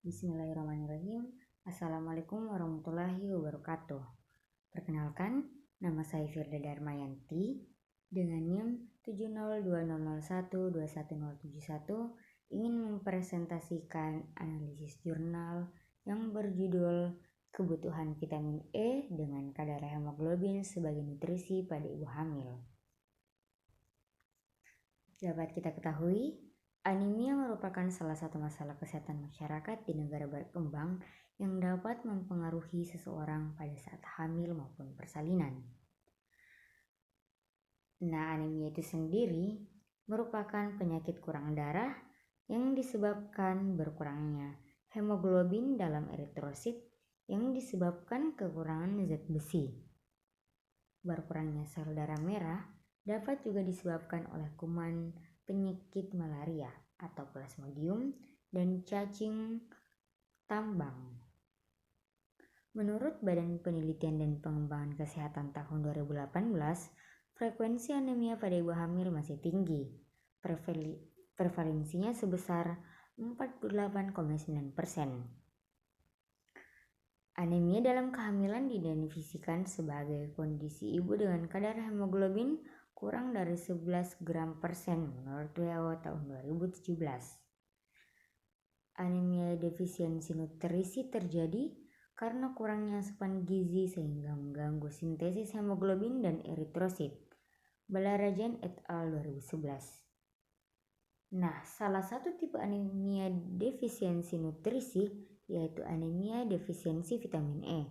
Bismillahirrahmanirrahim. Assalamualaikum warahmatullahi wabarakatuh. Perkenalkan, nama saya Firda Darmayanti dengan NIM 70200121071 ingin mempresentasikan analisis jurnal yang berjudul Kebutuhan Vitamin E dengan kadar hemoglobin sebagai nutrisi pada ibu hamil. Dapat kita ketahui, anemia merupakan salah satu masalah kesehatan masyarakat di negara berkembang yang dapat mempengaruhi seseorang pada saat hamil maupun persalinan. Nah, anemia itu sendiri merupakan penyakit kurang darah yang disebabkan berkurangnya hemoglobin dalam eritrosit yang disebabkan kekurangan zat besi. Berkurangnya sel darah merah dapat juga disebabkan oleh kuman penyakit malaria atau plasmodium dan cacing tambang. Menurut Badan Penelitian dan Pengembangan Kesehatan tahun 2018, frekuensi anemia pada ibu hamil masih tinggi. Prevalensinya sebesar 48,9%. Anemia dalam kehamilan didefinisikan sebagai kondisi ibu dengan kadar hemoglobin kurang dari 11 gram per sen menurut WHO tahun 2017. Anemia defisiensi nutrisi terjadi karena kurangnya asupan gizi sehingga mengganggu sintesis hemoglobin dan eritrosit. Balarajan et al. 2011. Nah, salah satu tipe anemia defisiensi nutrisi yaitu anemia defisiensi vitamin E.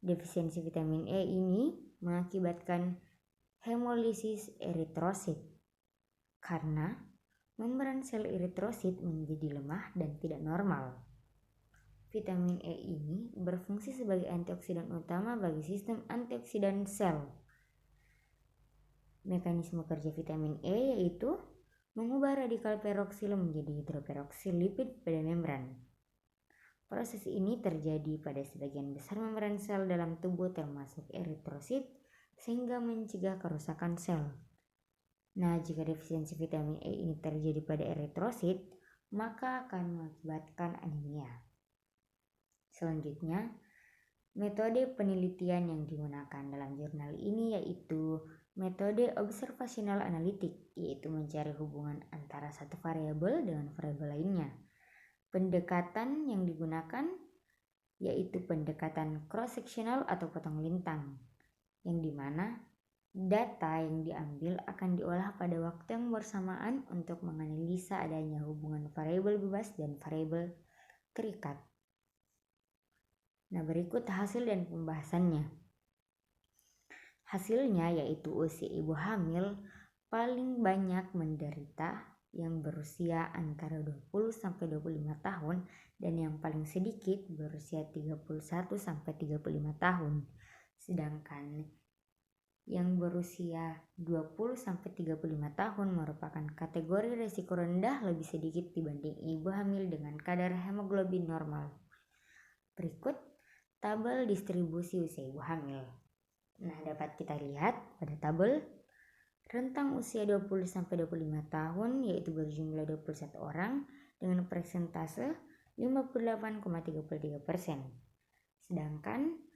Defisiensi vitamin E ini mengakibatkan hemolisis eritrosit karena membran sel eritrosit menjadi lemah dan tidak normal. Vitamin E ini berfungsi sebagai antioksidan utama bagi sistem antioksidan sel. Mekanisme kerja vitamin E yaitu mengubah radikal peroksil menjadi hidroperoksil lipid pada membran. Proses ini terjadi pada sebagian besar membran sel dalam tubuh termasuk eritrosit sehingga mencegah kerusakan sel. Nah, jika defisiensi vitamin E ini terjadi pada eritrosit, maka akan mengakibatkan anemia. Selanjutnya, metode penelitian yang digunakan dalam jurnal ini yaitu metode observasional analitik, yaitu mencari hubungan antara satu variabel dengan variabel lainnya. Pendekatan yang digunakan yaitu pendekatan cross-sectional atau potong lintang, yang dimana data yang diambil akan diolah pada waktu yang bersamaan untuk menganalisa adanya hubungan variabel bebas dan variabel terikat. Nah, berikut hasil dan pembahasannya. Hasilnya yaitu usia ibu hamil paling banyak menderita yang berusia antara 20-25 tahun dan yang paling sedikit berusia 31-35 tahun. Sedangkan yang berusia 20-35 tahun merupakan kategori risiko rendah lebih sedikit dibanding ibu hamil dengan kadar hemoglobin normal. Berikut tabel distribusi usia ibu hamil. Nah, dapat kita lihat pada tabel rentang usia 20-25 tahun yaitu berjumlah 21 orang dengan persentase 58,33%. Sedangkan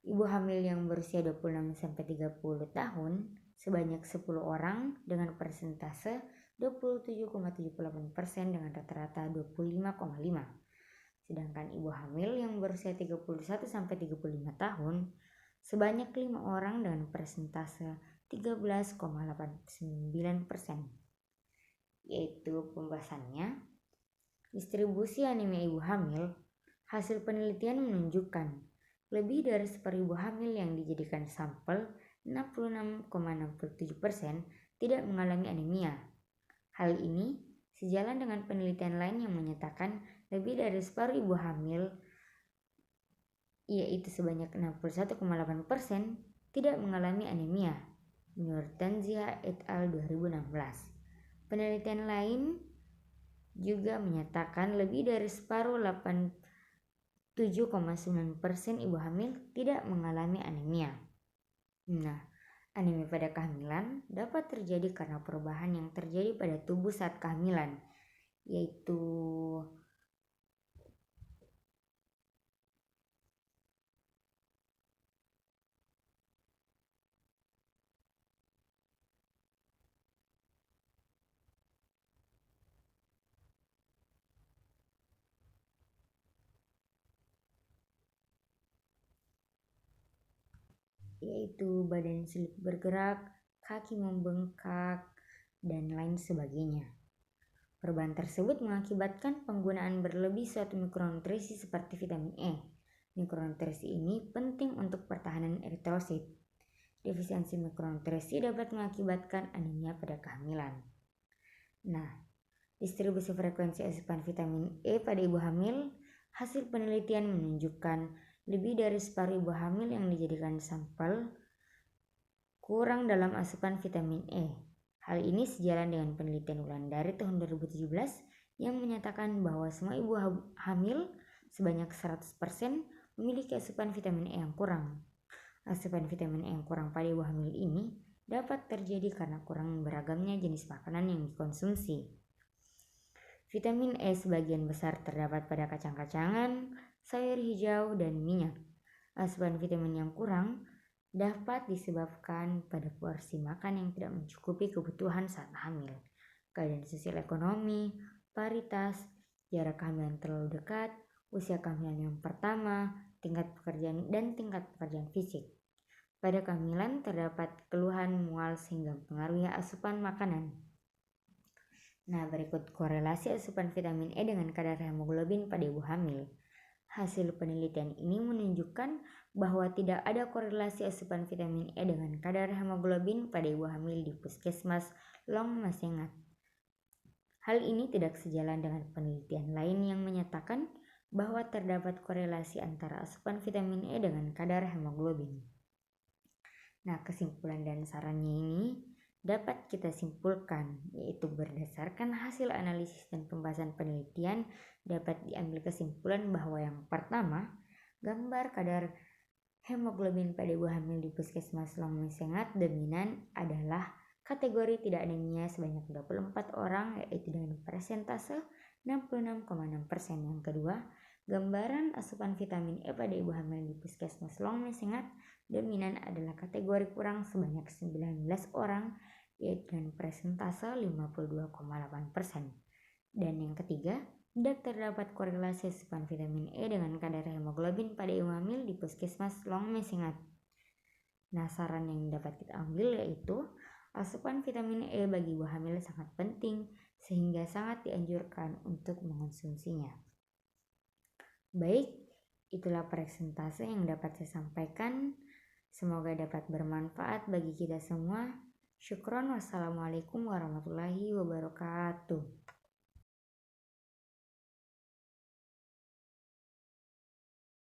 ibu hamil yang berusia 26-30 tahun sebanyak 10 orang dengan persentase 27,78% dengan rata-rata 25,5%. Sedangkan ibu hamil yang berusia 31-35 tahun sebanyak 5 orang dengan persentase 13,89%. Yaitu pembahasannya, distribusi anemia ibu hamil, hasil penelitian menunjukkan lebih dari seper ibu hamil yang dijadikan sampel 66,67% tidak mengalami anemia. Hal ini sejalan dengan penelitian lain yang menyatakan lebih dari separuh ibu hamil yaitu sebanyak 61,8% tidak mengalami anemia. Menurut Tanzia et al. 2016. Penelitian lain juga menyatakan lebih dari separuh 87,9% ibu hamil tidak mengalami anemia. Nah, anemia pada kehamilan dapat terjadi karena perubahan yang terjadi pada tubuh saat kehamilan, yaitu yaitu badan sulit bergerak, kaki membengkak, dan lain sebagainya. Perubahan tersebut mengakibatkan penggunaan berlebih suatu mikronutrisi seperti vitamin E. Mikronutrisi ini penting untuk pertahanan eritrosit. Defisiensi mikronutrisi dapat mengakibatkan anemia pada kehamilan. Nah, distribusi frekuensi asupan vitamin E pada ibu hamil, hasil penelitian menunjukkan lebih dari separuh ibu hamil yang dijadikan sampel kurang dalam asupan vitamin E. Hal ini sejalan dengan penelitian Wulandari tahun 2017 yang menyatakan bahwa semua ibu hamil sebanyak 100% memiliki asupan vitamin E yang kurang. Asupan vitamin E yang kurang pada ibu hamil ini dapat terjadi karena kurang beragamnya jenis makanan yang dikonsumsi. Vitamin E sebagian besar terdapat pada kacang-kacangan, sayur hijau, dan minyak. Asupan vitamin yang kurang dapat disebabkan pada porsi makan yang tidak mencukupi kebutuhan saat hamil, keadaan sosial ekonomi, paritas, jarak kehamilan terlalu dekat, usia kehamilan yang pertama, tingkat pekerjaan dan tingkat pekerjaan fisik. Pada kehamilan terdapat keluhan mual sehingga mempengaruhi asupan makanan. Nah, berikut korelasi asupan vitamin E dengan kadar hemoglobin pada ibu hamil. Hasil penelitian ini menunjukkan bahwa tidak ada korelasi asupan vitamin E dengan kadar hemoglobin pada ibu hamil di Puskesmas Longmesengat. Hal ini tidak sejalan dengan penelitian lain yang menyatakan bahwa terdapat korelasi antara asupan vitamin E dengan kadar hemoglobin. Nah, kesimpulan dan sarannya ini dapat kita simpulkan, yaitu berdasarkan hasil analisis dan pembahasan penelitian dapat diambil kesimpulan bahwa yang pertama, gambar kadar hemoglobin pada ibu hamil di Puskesmas Longmesengat dominan adalah kategori tidak anemia sebanyak 24 orang, yaitu dengan persentase 66,6%. Yang kedua, gambaran asupan vitamin E pada ibu hamil di Puskesmas Longmesengat dominan adalah kategori kurang sebanyak 19 orang, yaitu dengan persentase 52,8%. Dan yang ketiga, tidak terdapat korelasi asupan vitamin E dengan kadar hemoglobin pada ibu hamil di Puskesmas Longmesengat. Nah, saran yang dapat kita ambil yaitu asupan vitamin E bagi ibu hamil sangat penting sehingga sangat dianjurkan untuk mengonsumsinya. Baik, itulah presentase yang dapat saya sampaikan. Semoga dapat bermanfaat bagi kita semua. Syukron, wassalamualaikum warahmatullahi wabarakatuh.